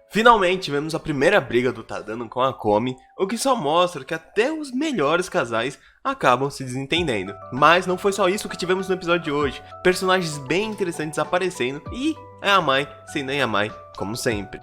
Finalmente tivemos a primeira briga do Tadano com a Komi, o que só mostra que até os melhores casais acabam se desentendendo. Mas não foi só isso que tivemos no episódio de hoje, personagens bem interessantes aparecendo e a Yamai sendo a Yamai, como sempre.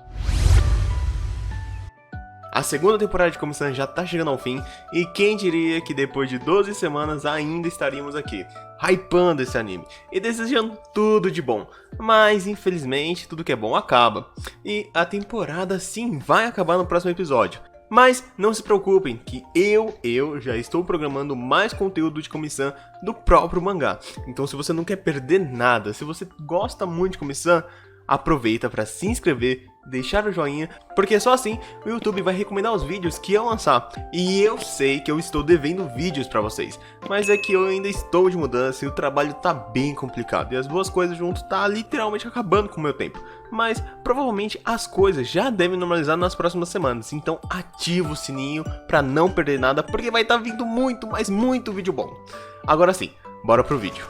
A segunda temporada de Komi-san já tá chegando ao fim, e quem diria que depois de 12 semanas ainda estaríamos aqui, hypando esse anime e desejando tudo de bom. Mas infelizmente tudo que é bom acaba, e a temporada sim vai acabar no próximo episódio. Mas não se preocupem que eu já estou programando mais conteúdo de Komi-san do próprio mangá. Então se você não quer perder nada, se você gosta muito de Komi-san, aproveita para se inscrever, deixar o joinha, porque só assim o YouTube vai recomendar os vídeos que eu lançar. E eu sei que eu estou devendo vídeos para vocês, mas é que eu ainda estou de mudança e o trabalho tá bem complicado, e as duas coisas juntos tá literalmente acabando com o meu tempo. Mas provavelmente as coisas já devem normalizar nas próximas semanas, então ativa o sininho para não perder nada, porque vai estar vindo muito, mas muito vídeo bom. Agora sim, bora pro vídeo.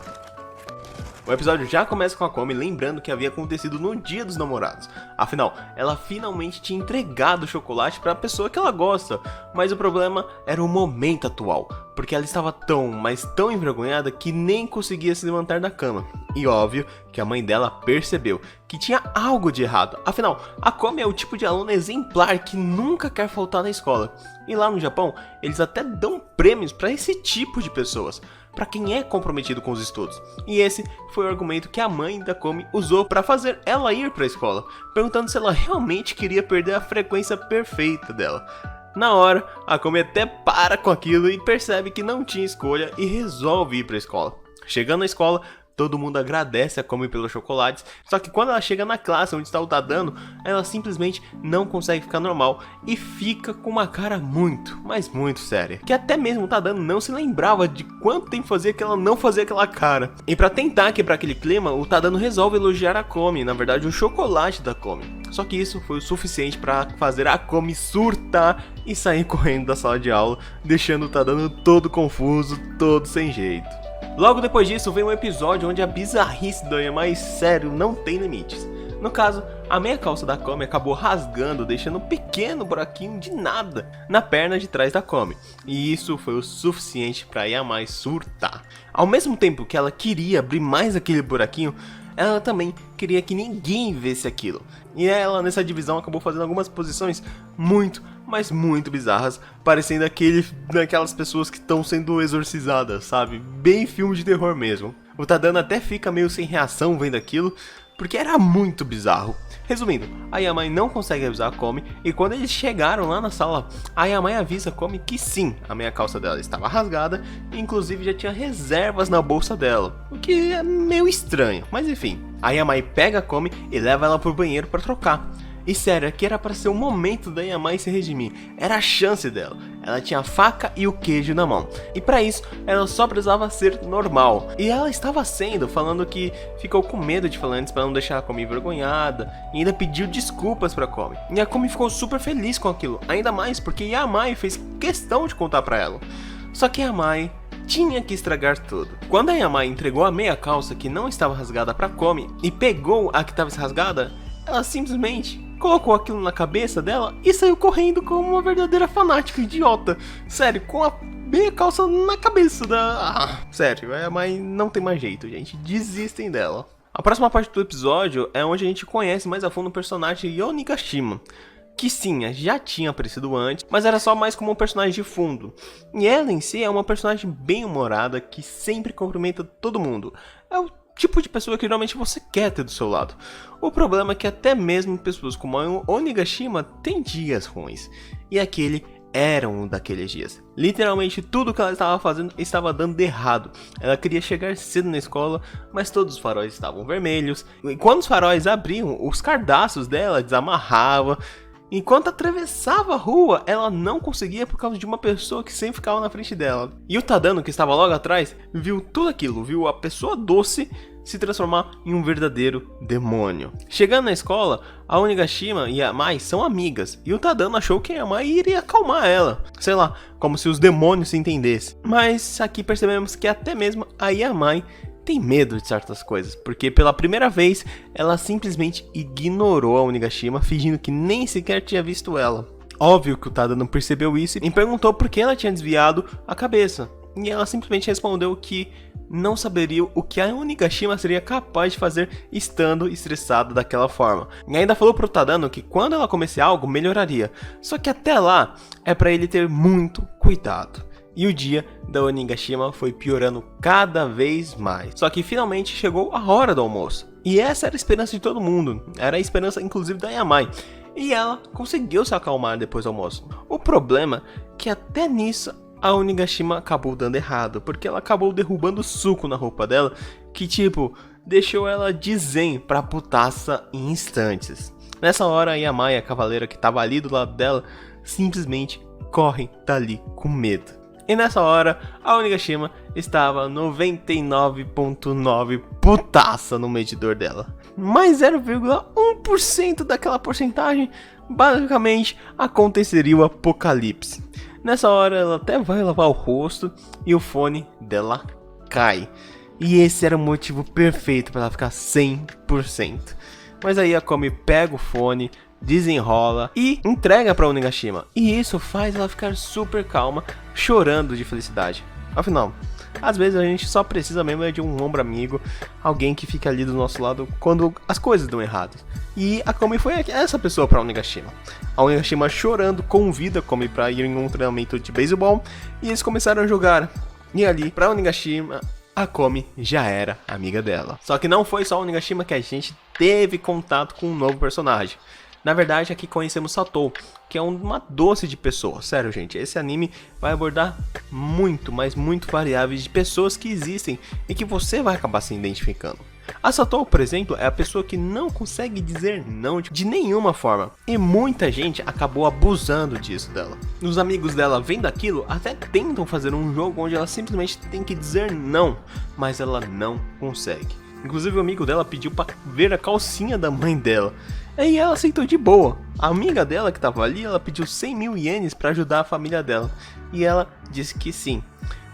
O episódio já começa com a Komi lembrando que havia acontecido no Dia dos Namorados. Afinal, ela finalmente tinha entregado o chocolate para a pessoa que ela gosta, mas o problema era o momento atual, porque ela estava tão, mas tão envergonhada que nem conseguia se levantar da cama. E óbvio que a mãe dela percebeu que tinha algo de errado. Afinal, a Komi é o tipo de aluna exemplar que nunca quer faltar na escola. E lá no Japão, eles até dão prêmios para esse tipo de pessoas, para quem é comprometido com os estudos. E esse foi o argumento que a mãe da Komi usou para fazer ela ir para a escola, perguntando se ela realmente queria perder a frequência perfeita dela. Na hora, a Komi até para com aquilo e percebe que não tinha escolha e resolve ir para a escola. Chegando na escola, todo mundo agradece a Komi pelos chocolates, só que quando ela chega na classe onde está o Tadano, ela simplesmente não consegue ficar normal e fica com uma cara muito, mas muito séria, que até mesmo o Tadano não se lembrava de quanto tempo fazia que ela não fazia aquela cara. E para tentar quebrar aquele clima, o Tadano resolve elogiar a Komi, na verdade o chocolate da Komi. Só que isso foi o suficiente para fazer a Komi surtar e sair correndo da sala de aula, deixando o Tadano todo confuso, todo sem jeito. Logo depois disso vem um episódio onde a bizarrice da Yamai, sério, não tem limites. No caso, a meia calça da Komi acabou rasgando, deixando um pequeno buraquinho de nada na perna de trás da Komi. E isso foi o suficiente para Yamai surtar. Ao mesmo tempo que ela queria abrir mais aquele buraquinho, ela também queria que ninguém visse aquilo. E ela nessa divisão acabou fazendo algumas posições muito, mas muito bizarras, parecendo daquelas pessoas que estão sendo exorcizadas, sabe? Bem filme de terror mesmo. O Tadano até fica meio sem reação vendo aquilo, porque era muito bizarro. Resumindo, a Yamai não consegue avisar a Komi, e quando eles chegaram lá na sala, a Yamai avisa a Komi que sim, a meia calça dela estava rasgada, e inclusive já tinha reservas na bolsa dela, o que é meio estranho, mas enfim. A Yamai pega a Komi e leva ela pro banheiro para trocar. E sério, aqui era para ser o momento da Yamai se redimir, era a chance dela. Ela tinha a faca e o queijo na mão, e para isso ela só precisava ser normal. E ela estava sendo, falando que ficou com medo de falar antes para não deixar a Komi envergonhada, e ainda pediu desculpas para Komi. E a Komi ficou super feliz com aquilo, ainda mais porque Yamai fez questão de contar para ela. Só que Yamai tinha que estragar tudo. Quando a Yamai entregou a meia calça que não estava rasgada para Komi e pegou a que estava rasgada, ela simplesmente colocou aquilo na cabeça dela e saiu correndo como uma verdadeira fanática idiota. Sério, com a meia calça na cabeça da... sério, a Yamai não tem mais jeito, gente. Desistem dela. A próxima parte do episódio é onde a gente conhece mais a fundo o personagem Onigashima, que sim, já tinha aparecido antes, mas era só mais como um personagem de fundo. E ela em si é uma personagem bem humorada que sempre cumprimenta todo mundo. É o tipo de pessoa que geralmente você quer ter do seu lado. O problema é que até mesmo pessoas como a Onigashima têm dias ruins, e aquele era um daqueles dias. Literalmente tudo que ela estava fazendo estava dando errado. Ela queria chegar cedo na escola, mas todos os faróis estavam vermelhos, e quando os faróis abriam, os cardaços dela desamarravam. Enquanto atravessava a rua, ela não conseguia por causa de uma pessoa que sempre ficava na frente dela. E o Tadano, que estava logo atrás, viu tudo aquilo, viu a pessoa doce se transformar em um verdadeiro demônio. Chegando na escola, a Onigashima e a Yamai são amigas, e o Tadano achou que a Yamai iria acalmar ela, sei lá, como se os demônios se entendessem. Mas aqui percebemos que até mesmo a Yamai tem medo de certas coisas, porque pela primeira vez ela simplesmente ignorou a Onigashima, fingindo que nem sequer tinha visto ela. Óbvio que o Tadano percebeu isso e perguntou por que ela tinha desviado a cabeça. E ela simplesmente respondeu que não saberia o que a Onigashima seria capaz de fazer estando estressada daquela forma. E ainda falou pro Tadano que quando ela comesse algo, melhoraria. Só que até lá, é pra ele ter muito cuidado. E o dia da Onigashima foi piorando cada vez mais. Só que finalmente chegou a hora do almoço. E essa era a esperança de todo mundo. Era a esperança inclusive da Yamai. E ela conseguiu se acalmar depois do almoço. O problema é que até nisso a Onigashima acabou dando errado, porque ela acabou derrubando suco na roupa dela, que tipo, deixou ela de zen pra putaça em instantes. Nessa hora a Yamai, a cavaleira que tava ali do lado dela, simplesmente corre dali com medo. E nessa hora a Onigashima estava 99,9 putaça no medidor dela. Mais 0,1% daquela porcentagem, basicamente aconteceria o apocalipse. Nessa hora ela até vai lavar o rosto e o fone dela cai. E esse era o motivo perfeito para ela ficar 100%. Mas aí a Komi pega o fone, desenrola e entrega para Onigashima. E isso faz ela ficar super calma, chorando de felicidade. Afinal, às vezes a gente só precisa mesmo de um ombro amigo, alguém que fica ali do nosso lado quando as coisas dão errado. E a Komi foi essa pessoa para Onigashima. A Onigashima chorando convida a Komi para ir em um treinamento de beisebol e eles começaram a jogar. E ali, para Onigashima, a Komi já era amiga dela. Só que não foi só a Onigashima que a gente teve contato com um novo personagem. Na verdade, aqui conhecemos Satou, que é uma doce de pessoa. Sério, gente, esse anime vai abordar muito, mas muito variáveis de pessoas que existem e que você vai acabar se identificando. A Satou, por exemplo, é a pessoa que não consegue dizer não de nenhuma forma. E muita gente acabou abusando disso dela. Os amigos dela vendo aquilo até tentam fazer um jogo onde ela simplesmente tem que dizer não, mas ela não consegue. Inclusive o amigo dela pediu pra ver a calcinha da mãe dela. Aí ela aceitou de boa. A amiga dela que tava ali, ela pediu 100 mil ienes pra ajudar a família dela. E ela disse que sim.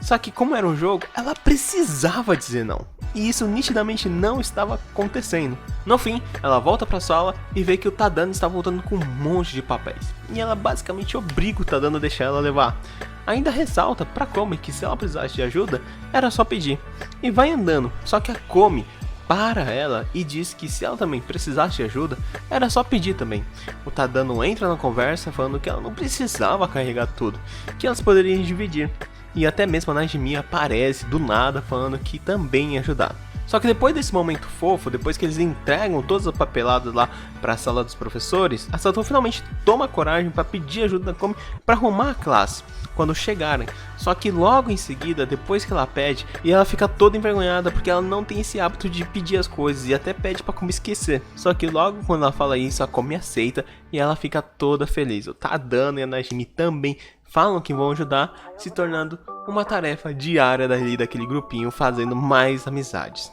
Só que como era um jogo, ela precisava dizer não. E isso nitidamente não estava acontecendo. No fim, ela volta pra sala e vê que o Tadano está voltando com um monte de papéis. E ela basicamente obriga o Tadano a deixar ela levar. Ainda ressalta pra Komi que se ela precisasse de ajuda, era só pedir. E vai andando, só que a Komi para ela e diz que se ela também precisasse de ajuda, era só pedir também. O Tadano entra na conversa falando que ela não precisava carregar tudo, que elas poderiam dividir. E até mesmo a Najimi aparece do nada falando que também ia ajudar. Só que depois desse momento fofo, depois que eles entregam todas as papeladas lá para a sala dos professores, a Satou finalmente toma coragem para pedir ajuda da Komi para arrumar a classe quando chegarem. Só que logo em seguida, depois que ela pede, e ela fica toda envergonhada porque ela não tem esse hábito de pedir as coisas e até pede para Komi esquecer. Só que logo quando ela fala isso, a Komi aceita e ela fica toda feliz. O Tadano e a Najimi também falam que vão ajudar, se tornando uma tarefa diária daquele grupinho, fazendo mais amizades.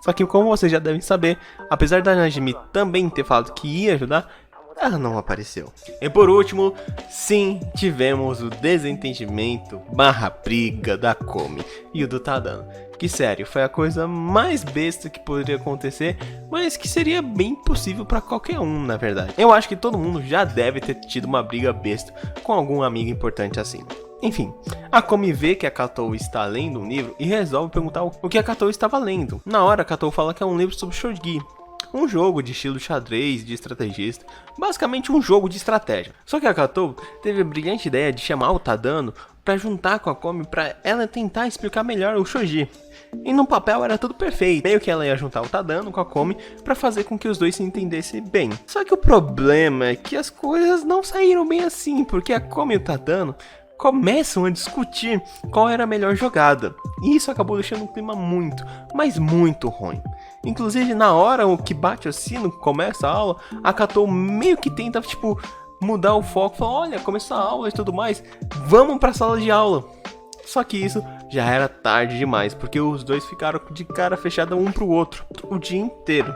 Só que como vocês já devem saber, apesar da Najimi também ter falado que ia ajudar, ela não apareceu. E por último, sim, tivemos o desentendimento / briga da Komi e o do Tadano. Que sério, foi a coisa mais besta que poderia acontecer, mas que seria bem possível pra qualquer um, na verdade. Eu acho que todo mundo já deve ter tido uma briga besta com algum amigo importante assim. Enfim, a Komi vê que a Katou está lendo um livro e resolve perguntar o que a Katou estava lendo. Na hora, a Katou fala que é um livro sobre shogi, um jogo de estilo xadrez, de estrategista, basicamente um jogo de estratégia. Só que a Katou teve a brilhante ideia de chamar o Tadano para juntar com a Komi para ela tentar explicar melhor o shogi. E no papel era tudo perfeito, meio que ela ia juntar o Tadano com a Komi para fazer com que os dois se entendessem bem. Só que o problema é que as coisas não saíram bem assim, porque a Komi e o Tadano começam a discutir qual era a melhor jogada. E isso acabou deixando o clima muito, mas muito ruim. Inclusive na hora que bate o sino, começa a aula, a Katou meio que tenta mudar o foco, fala, olha, começou a aula e tudo mais, vamos pra sala de aula. Só que isso já era tarde demais, porque os dois ficaram de cara fechada um pro outro o dia inteiro.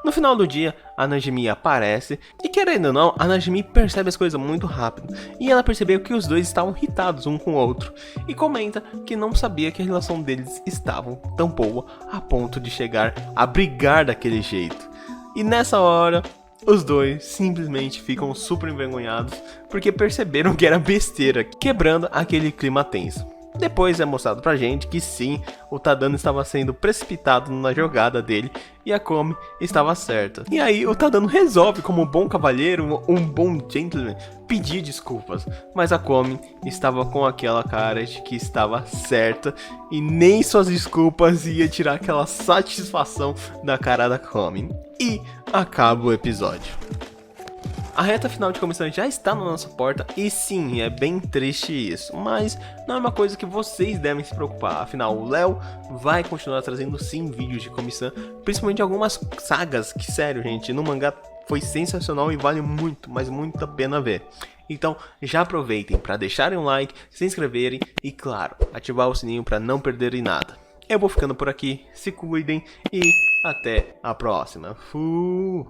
No final do dia, a Najimi aparece e, querendo ou não, a Najimi percebe as coisas muito rápido e ela percebeu que os dois estavam irritados um com o outro e comenta que não sabia que a relação deles estava tão boa a ponto de chegar a brigar daquele jeito. E nessa hora, os dois simplesmente ficam super envergonhados porque perceberam que era besteira, quebrando aquele clima tenso. Depois é mostrado pra gente que sim, o Tadano estava sendo precipitado na jogada dele e a Komi estava certa. E aí o Tadano resolve, como um bom cavalheiro, um bom gentleman, pedir desculpas. Mas a Komi estava com aquela cara de que estava certa e nem suas desculpas ia tirar aquela satisfação da cara da Komi. E acaba o episódio. A reta final de comissão já está na nossa porta e sim, é bem triste isso, mas não é uma coisa que vocês devem se preocupar, afinal o Léo vai continuar trazendo sim vídeos de comissão, principalmente algumas sagas que, sério gente, no mangá foi sensacional e vale muito, mas muito a pena ver. Então já aproveitem para deixarem um like, se inscreverem e claro, ativar o sininho para não perderem nada. Eu vou ficando por aqui, se cuidem e até a próxima. Fui.